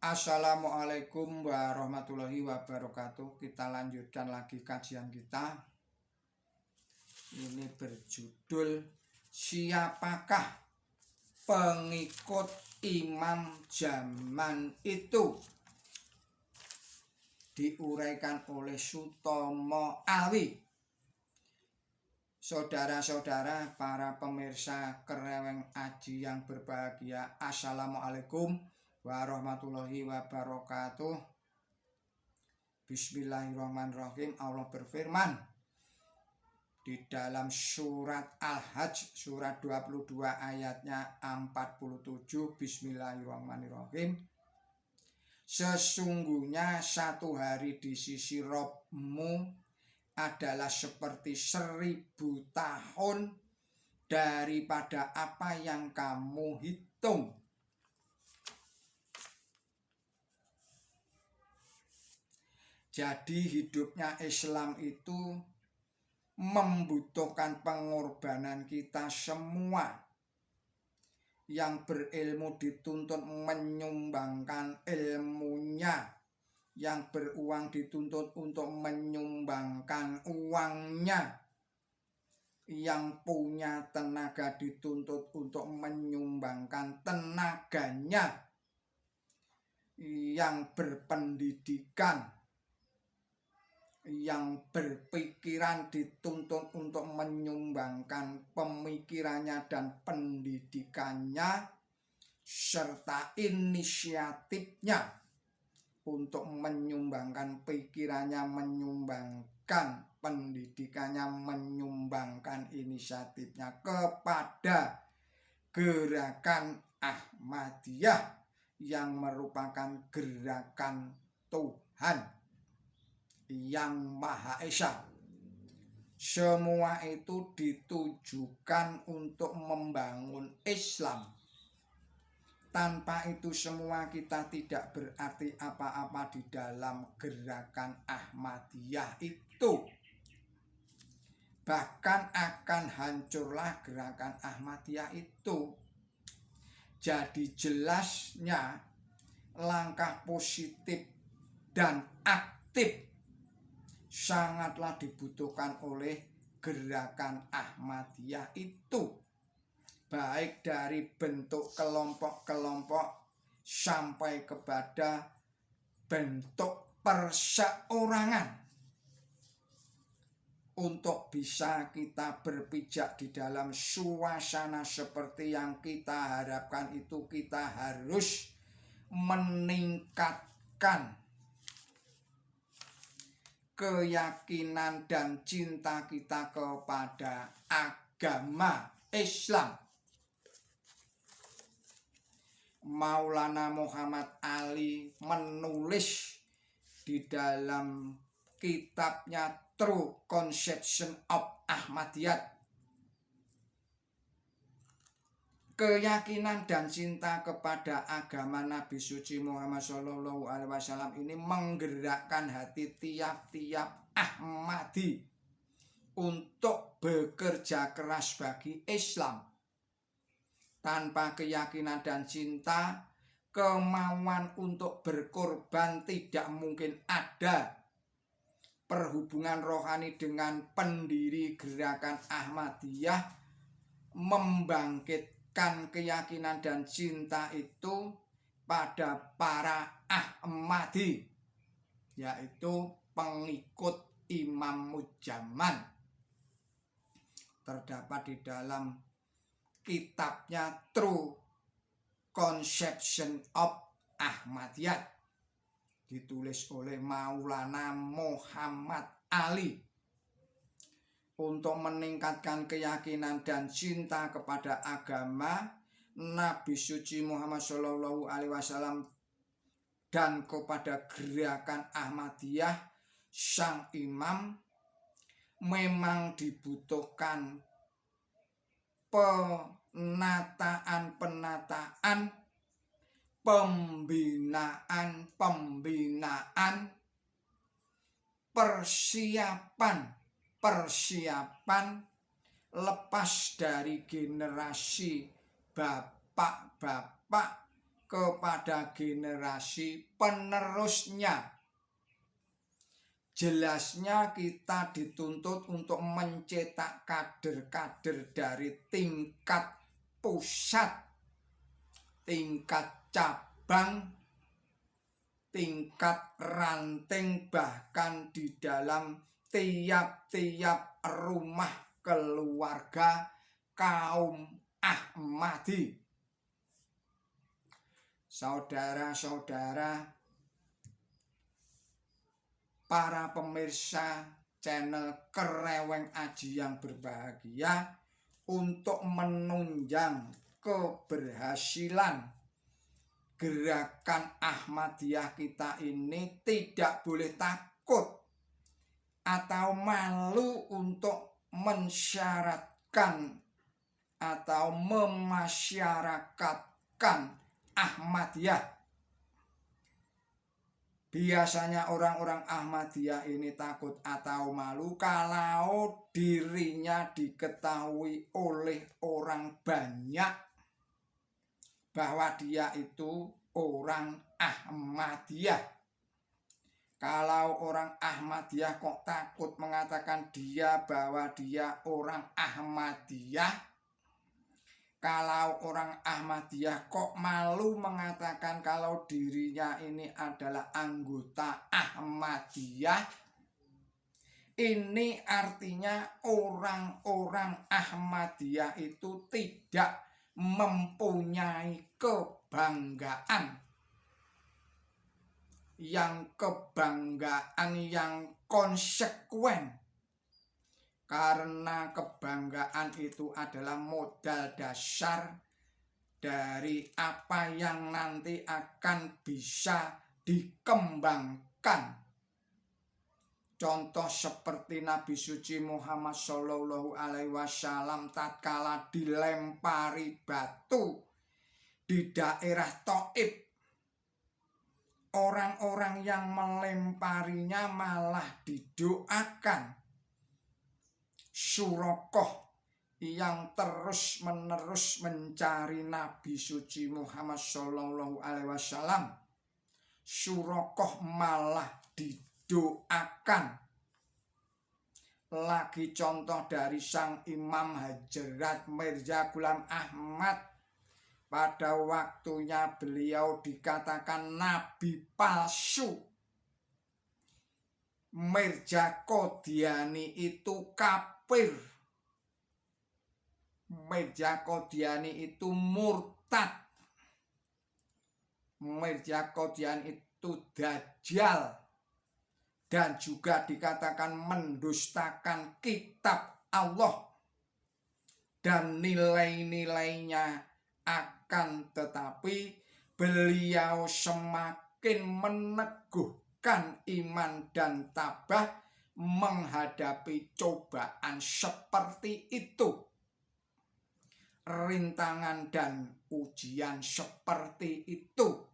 Assalamualaikum warahmatullahi wabarakatuh. Kita lanjutkan lagi kajian kita. Ini berjudul Siapakah Pengikut Imam Zaman Itu? Diuraikan oleh Sutomo Alwi. Saudara-saudara, para pemirsa Kereweng Aji yang berbahagia, Assalamualaikum warahmatullahi wabarakatuh. Bismillahirrahmanirrahim. Allah berfirman di dalam surat Al-Hajj surat 22 ayatnya 47. Bismillahirrahmanirrahim. Sesungguhnya satu hari di sisi Rabbmu adalah seperti 1000 tahun daripada apa yang kamu hitung. Jadi hidupnya Islam itu membutuhkan pengorbanan kita semua. Yang berilmu dituntut menyumbangkan ilmunya, yang beruang dituntut untuk menyumbangkan uangnya, yang punya tenaga dituntut untuk menyumbangkan tenaganya, yang berpendidikan, yang berpikiran dituntut untuk menyumbangkan pemikirannya dan pendidikannya serta inisiatifnya untuk menyumbangkan pikirannya, menyumbangkan pendidikannya, menyumbangkan inisiatifnya kepada gerakan Ahmadiyah yang merupakan gerakan Tuhan yang Maha Esa. Semua itu ditujukan untuk membangun Islam. Tanpa itu semua kita tidak berarti apa-apa di dalam gerakan Ahmadiyah itu. Bahkan akan hancurlah gerakan Ahmadiyah itu. Jadi jelasnya langkah positif dan aktif sangatlah dibutuhkan oleh gerakan Ahmadiyah itu, baik dari bentuk kelompok-kelompok sampai kepada bentuk perseorangan. Untuk bisa kita berpijak di dalam suasana seperti yang kita harapkan itu, kita harus meningkatkan keyakinan dan cinta kita kepada agama Islam. Maulana Muhammad Ali menulis di dalam kitabnya True Conception of Ahmadiyat, keyakinan dan cinta kepada agama Nabi suci Muhammad SAW ini menggerakkan hati tiap-tiap Ahmadi untuk bekerja keras bagi Islam. Tanpa keyakinan dan cinta, kemauan untuk berkorban tidak mungkin ada. Perhubungan rohani dengan pendiri gerakan Ahmadiyah membangkitkan keyakinan dan cinta itu pada para Ahmadi, yaitu pengikut Imam Muzzaman. Terdapat di dalam kitabnya True Conception of Ahmadiyat, ditulis oleh Maulana Muhammad Ali. Untuk meningkatkan keyakinan dan cinta kepada agama Nabi suci Muhammad SAW dan kepada gerakan Ahmadiyah, sang imam memang dibutuhkan penataan, pembinaan, persiapan lepas dari generasi bapak-bapak kepada generasi penerusnya. Jelasnya kita dituntut untuk mencetak kader-kader dari tingkat pusat, tingkat cabang, tingkat ranting, bahkan di dalam tiap-tiap rumah keluarga kaum Ahmadi. Saudara-saudara, para pemirsa channel Kereweng Aji yang berbahagia, untuk menunjang keberhasilan gerakan Ahmadiyah kita ini tidak boleh takut atau malu untuk mensyaratkan atau memasyarakatkan Ahmadiyah. Biasanya orang-orang Ahmadiyah ini takut atau malu kalau dirinya diketahui oleh orang banyak bahwa dia itu orang Ahmadiyah. Kalau orang Ahmadiyah kok takut mengatakan bahwa dia orang Ahmadiyah, kalau orang Ahmadiyah kok malu mengatakan kalau dirinya ini adalah anggota Ahmadiyah, ini artinya orang-orang Ahmadiyah itu tidak mempunyai kebanggaan yang konsekuen. Karena kebanggaan itu adalah modal dasar dari apa yang nanti akan bisa dikembangkan. Contoh seperti Nabi suci Muhammad Shallallahu Alaihi Wasallam tatkala dilempari batu di daerah Thaif, orang-orang yang melemparinya malah didoakan. Surakoh yang terus-menerus mencari Nabi suci Muhammad Shallallahu Alaihi Wasallam, Surakoh malah didoakan. Lagi contoh dari sang Imam Hajrat Mirza Ghulam Ahmad, pada waktunya beliau dikatakan nabi palsu. Mirza Qodiani itu kafir. Mirza Qodiani itu murtad. Mirza Qodiani itu dajjal. Dan juga dikatakan mendustakan kitab Allah dan nilai-nilainya. Akan tetapi beliau semakin meneguhkan iman dan tabah menghadapi cobaan seperti itu, rintangan dan ujian seperti itu.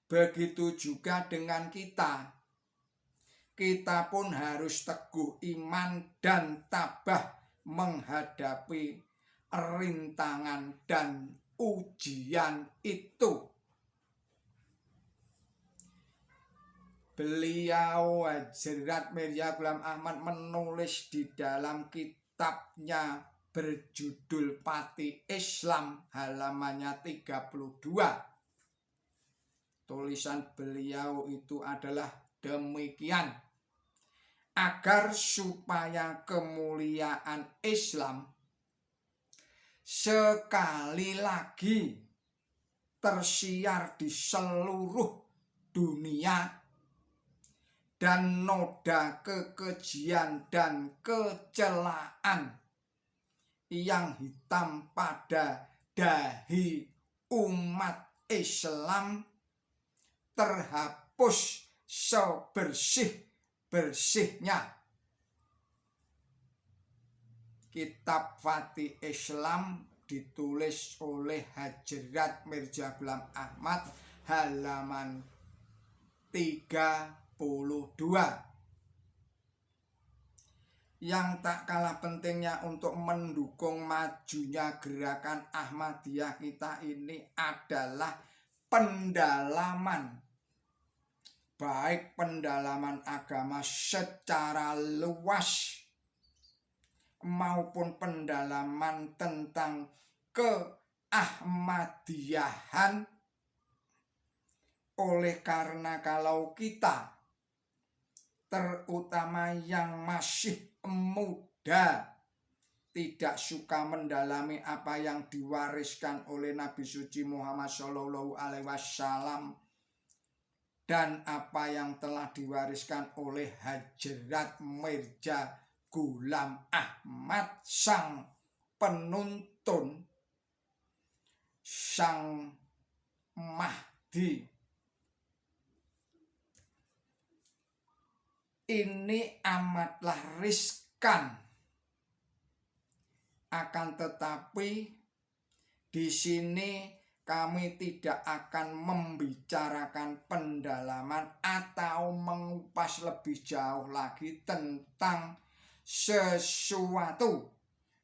Begitu juga dengan kita. Kita pun harus teguh iman dan tabah menghadapi rintangan dan ujian itu. Beliau Hajrat Mirza Ghulam Ahmad menulis di dalam kitabnya berjudul Pati Islam, halamannya 32. Tulisan beliau itu adalah demikian: agar supaya kemuliaan Islam sekali lagi tersiar di seluruh dunia dan noda kekejian dan kecelaan yang hitam pada dahi umat Islam terhapus sebersih-bersihnya. Kitab Fatih Islam ditulis oleh Hajrat Mirza Ghulam Ahmad, halaman 32. yang tak kalah pentingnya untuk mendukung majunya gerakan Ahmadiyah kita ini adalah pendalaman, baik pendalaman agama secara luas maupun pendalaman tentang keahmadiyahan. Oleh karena kalau kita, terutama yang masih muda, tidak suka mendalami apa yang diwariskan oleh Nabi suci Muhammad SAW dan apa yang telah diwariskan oleh Hadjrat Mirza Ghulam Ahmad, sang penuntun, sang Mahdi, ini amatlah riskan. Akan tetapi di sini kami tidak akan membicarakan pendalaman atau mengupas lebih jauh lagi tentang sesuatu.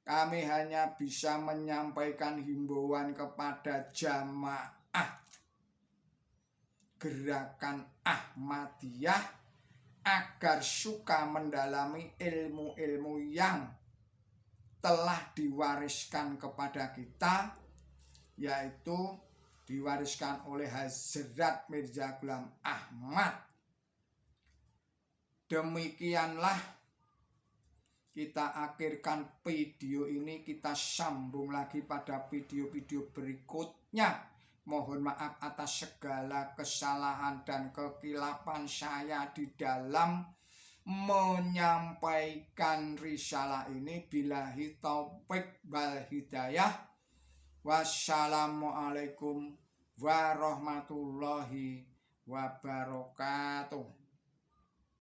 Kami hanya bisa menyampaikan himbauan kepada jamaah gerakan Ahmadiyah agar suka mendalami ilmu-ilmu yang telah diwariskan kepada kita, yaitu diwariskan oleh Hadjrat Mirza Ghulam Ahmad. Demikianlah kita akhirkan video ini, kita sambung lagi pada video-video berikutnya. Mohon maaf atas segala kesalahan dan kekilapan saya di dalam menyampaikan risalah ini. Billahi taufik wal hidayah. Wassalamualaikum warahmatullahi wabarakatuh.